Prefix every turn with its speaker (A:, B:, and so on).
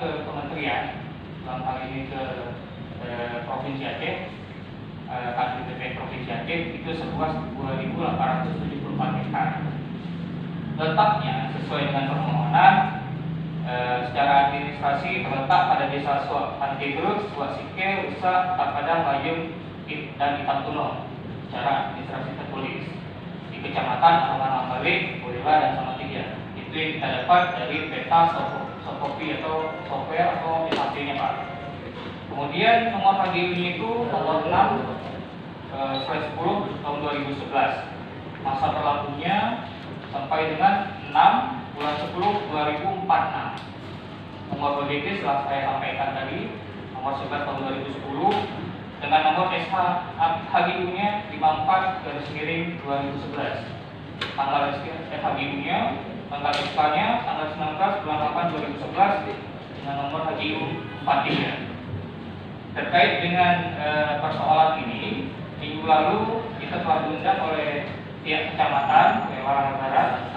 A: ke kementerian, dalam hal ini ke Provinsi Aceh, kantor BPN Provinsi Aceh itu seluas 2.874 hektar. Letaknya sesuai dengan permohonan secara administrasi terletak pada Desa Pantegrus, Suasike, Rusak, Tapadang, Mayung, dan Itamtuno secara administrasi tertulis di Kecamatan Aman-Ambalik, Bolela, dan Samatiga. Itu yang kita dapat dari peta sofopi atau software atau SAP-nya Pak. Kemudian nomor HGU-nya itu nomor 6/10 tahun 2011. Masa berlakunya sampai dengan 6 bulan 10 2046. Nomor BBT setelah saya sampaikan tadi nomor 11 tahun 2010 dengan nomor SH HGU-nya 54/2011. Tanggal HGU-nya, tanggal SK-nya tanggal 19 bulan 8 2011 dengan nomor HGU 43. Terkait dengan persoalan ini, minggu lalu kita telah diundang oleh pihak kecamatan Barat